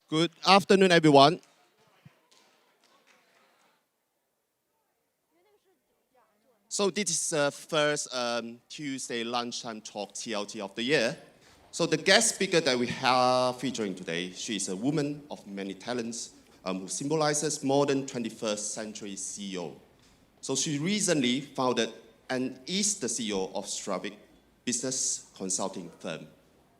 Good afternoon, everyone. So this is the first Tuesday Lunchtime Talk TLT of the year. So the guest speaker that we have featuring today, she is a woman of many talents who symbolizes modern 21st century CEO. So she recently founded and is the CEO of Stravic business consulting firm.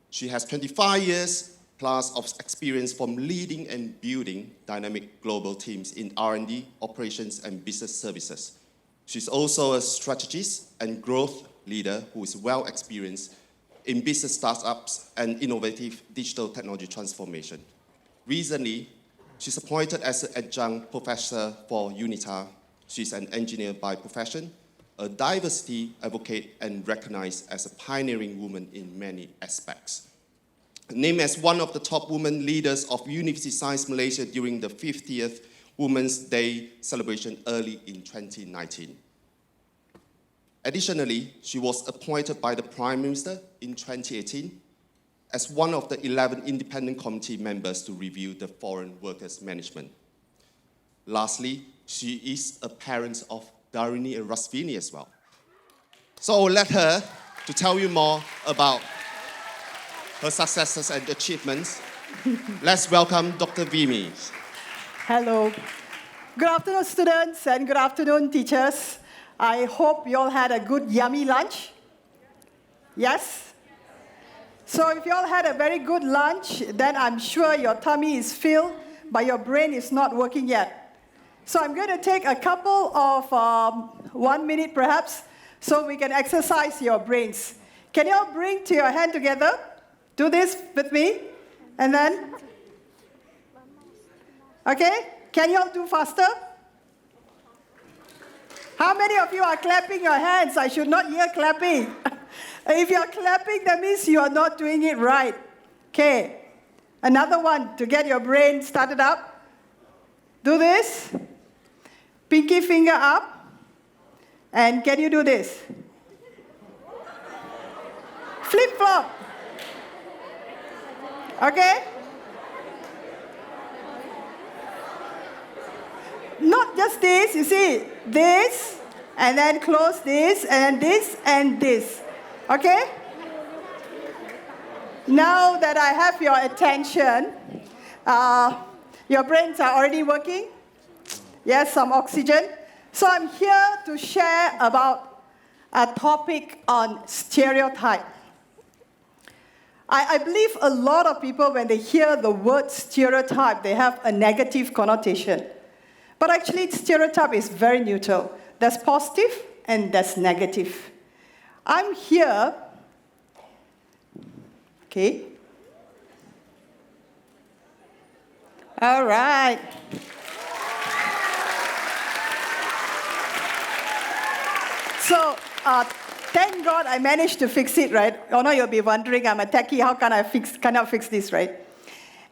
She has 25 years plus of experience from leading and building dynamic global teams in R&D, operations, and business services. She's also a strategist and growth leader who is well experienced in business startups and innovative digital technology transformation. Recently, she's appointed as an adjunct professor for UNITA. She's an engineer by profession, a diversity advocate, and recognized as a pioneering woman in many aspects. Named as one of the top women leaders of University Science Malaysia during the 50th Women's Day celebration early in 2019. Additionally, she was appointed by the Prime Minister in 2018 as one of the 11 independent committee members to review the foreign workers management. Lastly, she is a parent of Darini and Rasvini as well. So I'll let her to tell you more about her successes and achievements. Let's welcome Dr. Vimi. Hello. Good afternoon, students, and good afternoon, teachers. I hope you all had a good, yummy lunch. Yes? So if you all had a very good lunch, then I'm sure your tummy is filled, but your brain is not working yet. So I'm going to take a couple of 1 minute, perhaps, so we can exercise your brains. Can you all bring to your hand together? Do this with me, and then, okay? Can you all do faster? How many of you are clapping your hands? I should not hear clapping. If you're clapping, that means you are not doing it right. Okay, another one to get your brain started up. Do this. Pinky finger up. And can you do this? Flip-flop. Okay? Not just this, you see, this, and then close this, and this, and this. Okay? Now that I have your attention, your brains are already working. Yes, some oxygen. So I'm here to share about a topic on stereotype. I believe a lot of people, when they hear the word stereotype, they have a negative connotation. But actually, stereotype is very neutral. There's positive and there's negative. I'm here, okay. All right. So, thank God I managed to fix it, right? Oh no, you'll be wondering, I'm a techie, how can I cannot fix this, right?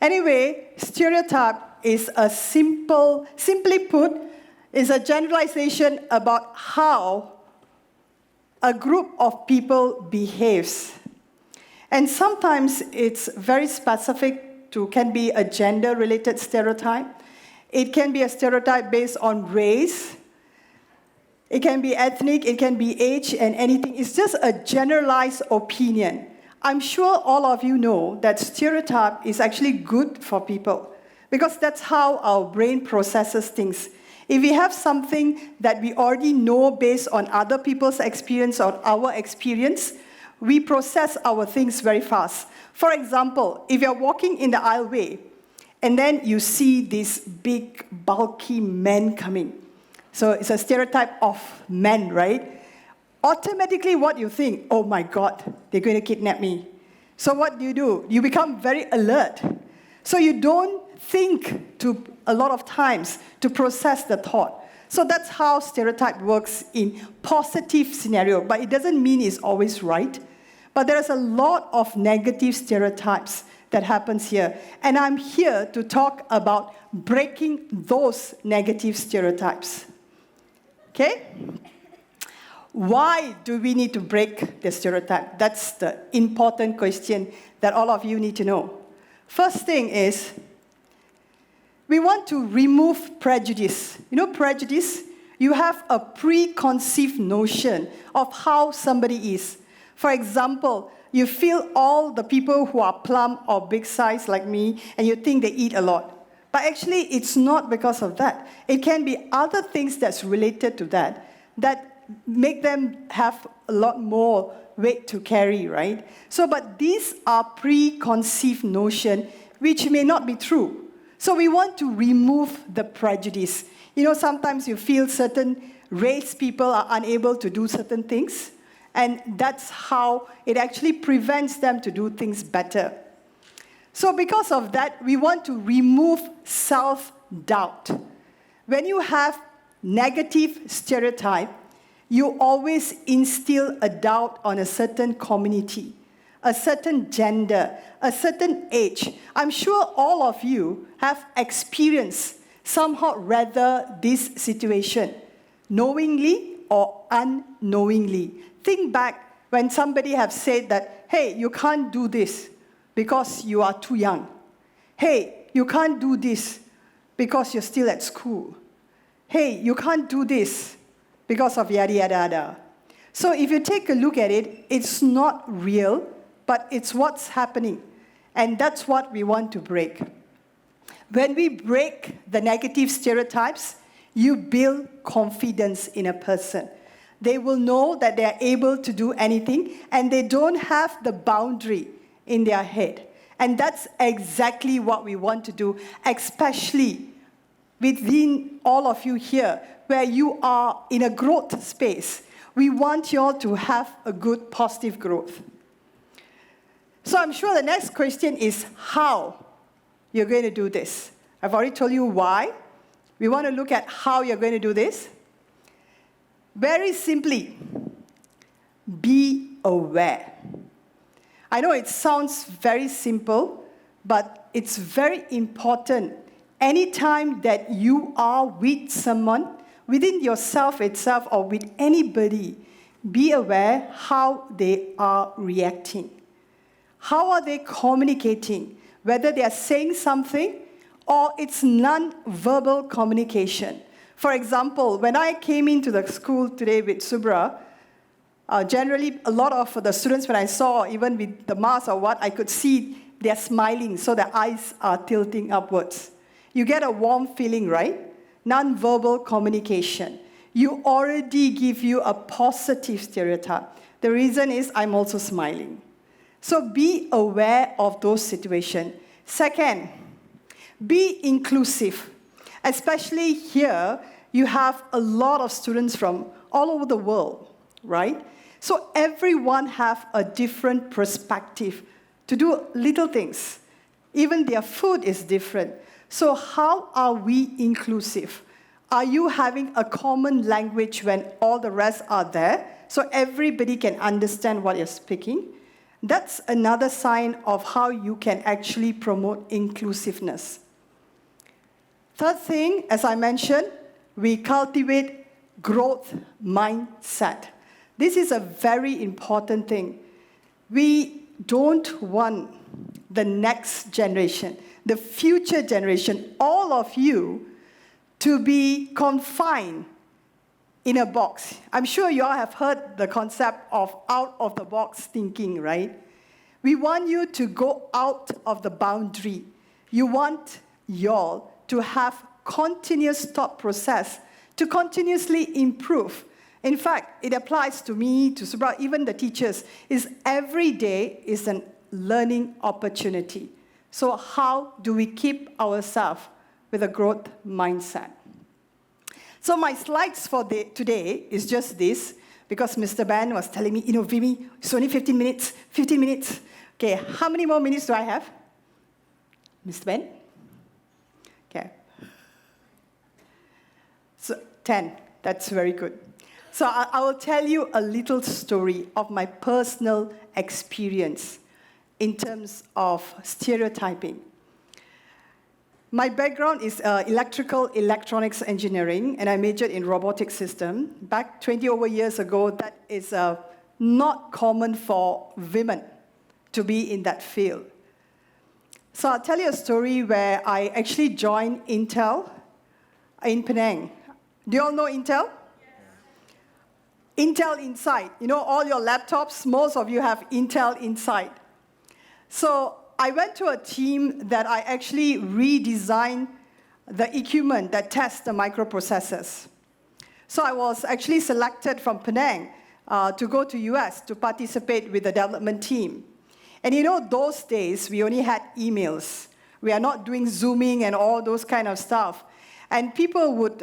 Anyway, stereotype is simply put, is a generalization about how a group of people behaves. And sometimes it's very specific can be a gender-related stereotype. It can be a stereotype based on race. It can be ethnic, it can be age, and anything. It's just a generalized opinion. I'm sure all of you know that stereotype is actually good for people because that's how our brain processes things. If we have something that we already know based on other people's experience or our experience, we process our things very fast. For example, if you're walking in the aisleway and then you see this big, bulky man coming, so it's a stereotype of men, right? Automatically what you think, oh my God, they're going to kidnap me. So what do? You become very alert. So you don't think a lot of times to process the thought. So that's how stereotype works in positive scenario, but it doesn't mean it's always right. But there's a lot of negative stereotypes that happens here. And I'm here to talk about breaking those negative stereotypes. Okay? Why do we need to break the stereotype? That's the important question that all of you need to know. First thing is, we want to remove prejudice. You know prejudice? You have a preconceived notion of how somebody is. For example, you feel all the people who are plump or big size like me, and you think they eat a lot. But actually, it's not because of that. It can be other things that's related to that make them have a lot more weight to carry, right? So, but these are preconceived notions which may not be true. So we want to remove the prejudice. You know, sometimes you feel certain race people are unable to do certain things, and that's how it actually prevents them to do things better. So because of that, we want to remove self-doubt. When you have negative stereotype, you always instill a doubt on a certain community, a certain gender, a certain age. I'm sure all of you have experienced somehow rather this situation, knowingly or unknowingly. Think back when somebody have said that, hey, you can't do this because you are too young. Hey, you can't do this because you're still at school. Hey, you can't do this because of yada, yada, yada. So if you take a look at it, it's not real, but it's what's happening. And that's what we want to break. When we break the negative stereotypes, you build confidence in a person. They will know that they are able to do anything, and they don't have the boundary in their head. And that's exactly what we want to do, especially within all of you here, where you are in a growth space. We want you all to have a good, positive growth. So I'm sure the next question is how you're going to do this. I've already told you why. We want to look at how you're going to do this. Very simply, be aware. I know it sounds very simple, but it's very important. Anytime that you are with someone, within yourself itself or with anybody, be aware how they are reacting. How are they communicating? Whether they are saying something or it's non-verbal communication. For example, when I came into the school today with Subra, generally a lot of the students, when I saw, even with the mask or what, I could see they're smiling, so their eyes are tilting upwards. You get a warm feeling, right? Non-verbal communication. You already give you a positive stereotype. The reason is I'm also smiling. So be aware of those situations. Second, be inclusive. Especially here, you have a lot of students from all over the world, right? So everyone have a different perspective to do little things. Even their food is different. So how are we inclusive? Are you having a common language when all the rest are there, so everybody can understand what you're speaking? That's another sign of how you can actually promote inclusiveness. Third thing, as I mentioned, we cultivate growth mindset. This is a very important thing. We don't want the next generation, the future generation, all of you, to be confined in a box. I'm sure you all have heard the concept of out-of-the-box thinking, right? We want you to go out of the boundary. You want y'all to have continuous thought process, to continuously improve. In fact, it applies to me, to Subra, even the teachers, is every day is a learning opportunity. So how do we keep ourselves with a growth mindset? So my slides for today is just this, because Mr. Ben was telling me, Vimi, it's only 15 minutes, 15 minutes. Okay, how many more minutes do I have? Mr. Ben? Okay. So 10, that's very good. So I will tell you a little story of my personal experience in terms of stereotyping. My background is electrical electronics engineering, and I majored in robotic system. Back 20 over years ago, that is not common for women to be in that field. So I'll tell you a story where I actually joined Intel in Penang. Do you all know Intel? Intel Inside. You know, all your laptops, most of you have Intel Inside. So I went to a team that I actually redesigned the equipment that tests the microprocessors. So I was actually selected from Penang to go to US to participate with the development team. And you know, those days, we only had emails. We are not doing Zooming and all those kind of stuff. And people would,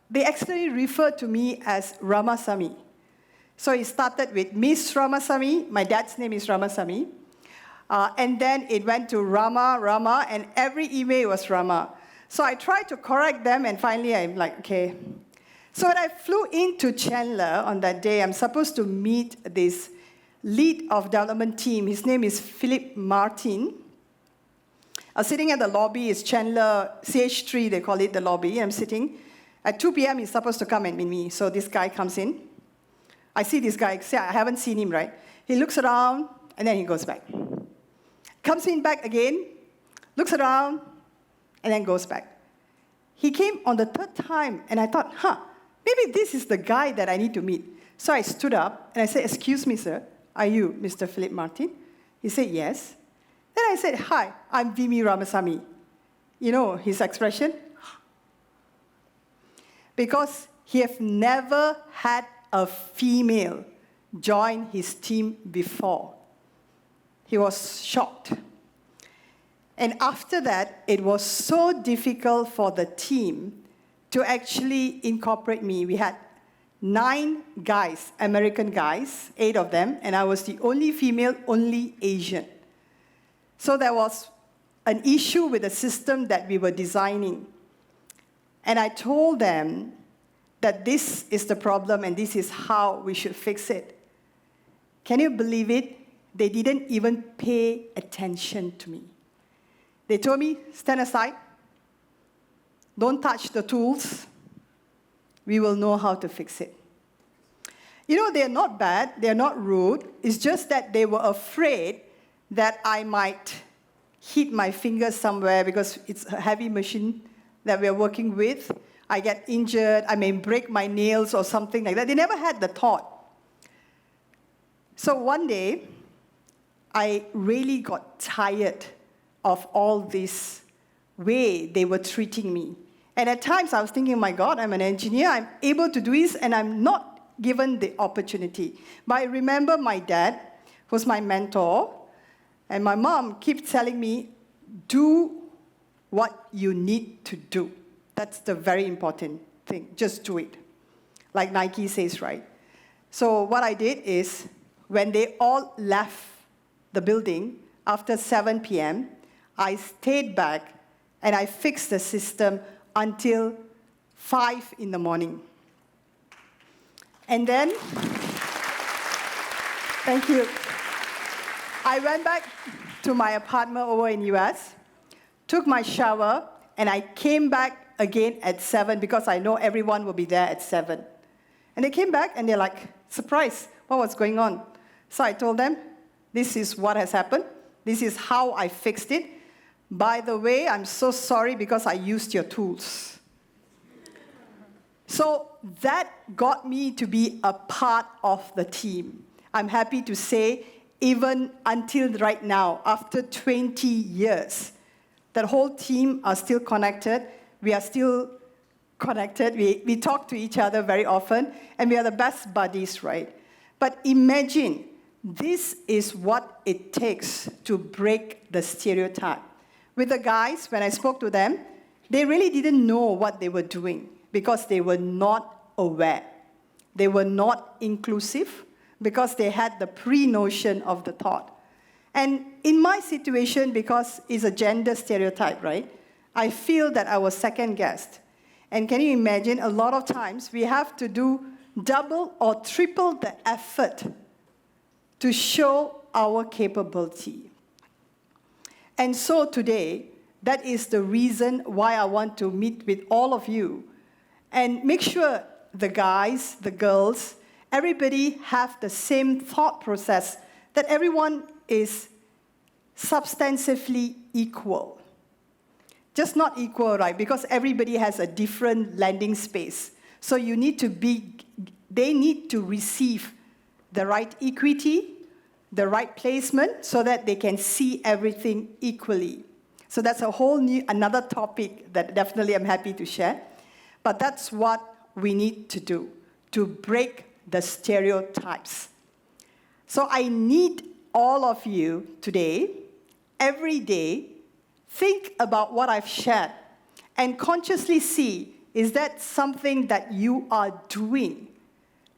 they actually referred to me as Ramasamy. So it started with Miss Ramasamy. My dad's name is Ramasamy. And then it went to Rama, and every email was Rama. So I tried to correct them, and finally I'm like, okay. So when I flew into Chandler on that day, I'm supposed to meet this lead of development team. His name is Philip Martin. Sitting at the lobby is Chandler, CH3, they call it the lobby. I'm sitting. At 2 p.m., he's supposed to come and meet me. So this guy comes in. I see this guy. See, I haven't seen him, right? He looks around, and then he goes back. Comes in back again, looks around, and then goes back. He came on the third time, and I thought, maybe this is the guy that I need to meet. So I stood up, and I said, excuse me, sir, are you Mr. Philip Martin? He said, yes. Then I said, hi, I'm Vimi Ramasamy. You know his expression? Because he have never had a female join his team before. He was shocked. And after that, it was so difficult for the team to actually incorporate me. We had 9 guys, American guys, 8 of them, and I was the only female, only Asian. So there was an issue with the system that we were designing. And I told them that this is the problem and this is how we should fix it. Can you believe it? They didn't even pay attention to me. They told me, stand aside, don't touch the tools, we will know how to fix it. You know, they're not bad, they're not rude, it's just that they were afraid that I might hit my fingers somewhere because it's a heavy machine that we're working with. I get injured, I may break my nails or something like that. They never had the thought. So one day, I really got tired of all this way they were treating me. And at times I was thinking, my God, I'm an engineer, I'm able to do this, and I'm not given the opportunity. But I remember my dad was my mentor, and my mom keeps telling me, do what you need to do. That's the very important thing, just do it. Like Nike says, right? So what I did is, when they all left the building after 7 p.m., I stayed back and I fixed the system until 5 in the morning. And then, thank you. I went back to my apartment over in US, took my shower, and I came back again at 7 because I know everyone will be there at 7. And they came back and they're like, surprised, what was going on? So I told them, this is what has happened. This is how I fixed it. By the way, I'm so sorry because I used your tools. So that got me to be a part of the team. I'm happy to say, even until right now, after 20 years, that whole team are still connected. We are still connected. We talk to each other very often, and we are the best buddies, right? But imagine, this is what it takes to break the stereotype. With the guys, when I spoke to them, they really didn't know what they were doing because they were not aware. They were not inclusive because they had the pre-notion of the thought. And in my situation, because it's a gender stereotype, right, I feel that I was second guessed. And can you imagine, a lot of times we have to do double or triple the effort to show our capability. And so today, that is the reason why I want to meet with all of you and make sure the guys, the girls, everybody have the same thought process, that everyone is substantively equal. Just not equal, right? Because everybody has a different landing space. So they need to receive the right equity, the right placement, so that they can see everything equally. So that's a whole another topic that definitely I'm happy to share. But that's what we need to do, to break the stereotypes. So I need all of you today, every day, think about what I've shared and consciously see, is that something that you are doing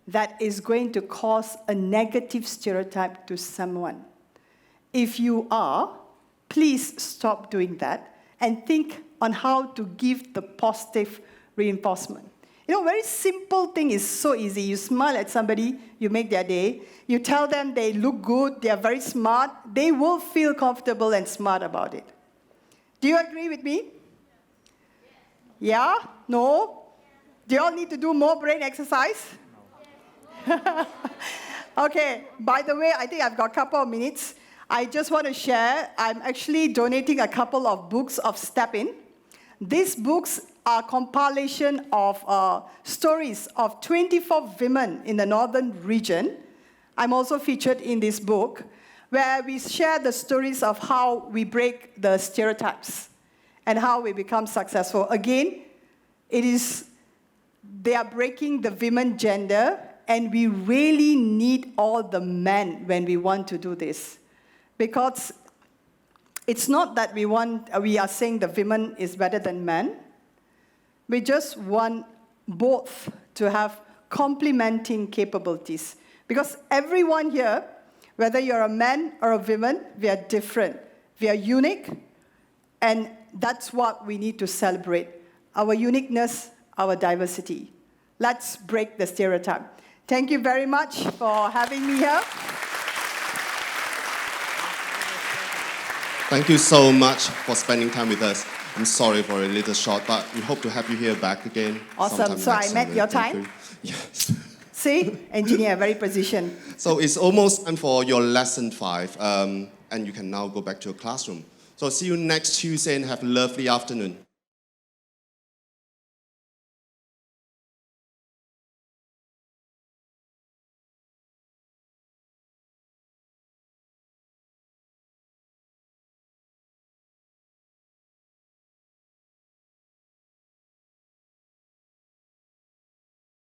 that is going to cause a negative stereotype to someone? If you are, please stop doing that and think on how to give the positive reinforcement. You know, very simple thing is so easy. You smile at somebody, you make their day. You tell them they look good, they are very smart. They will feel comfortable and smart about it. Do you agree with me? Yeah? No? Do you all need to do more brain exercise? Okay, by the way, I think I've got a couple of minutes. I just want to share, I'm actually donating a couple of books of Stepping. These books are compilation of stories of 24 women in the northern region. I'm also featured in this book, where we share the stories of how we break the stereotypes and how we become successful. Again, they are breaking the women gender, and we really need all the men when we want to do this. Because it's not that we are saying the women is better than men. We just want both to have complementing capabilities. Because everyone here, whether you're a man or a woman, we are different. We are unique, and that's what we need to celebrate. Our uniqueness, our diversity. Let's break the stereotype. Thank you very much for having me here. Thank you so much for spending time with us. I'm sorry for a little short, but we hope to have you here back again. Awesome. So I met your time? Yes. See, engineer, very precision. So it's almost time for your lesson 5, and you can now go back to your classroom. So see you next Tuesday and have a lovely afternoon.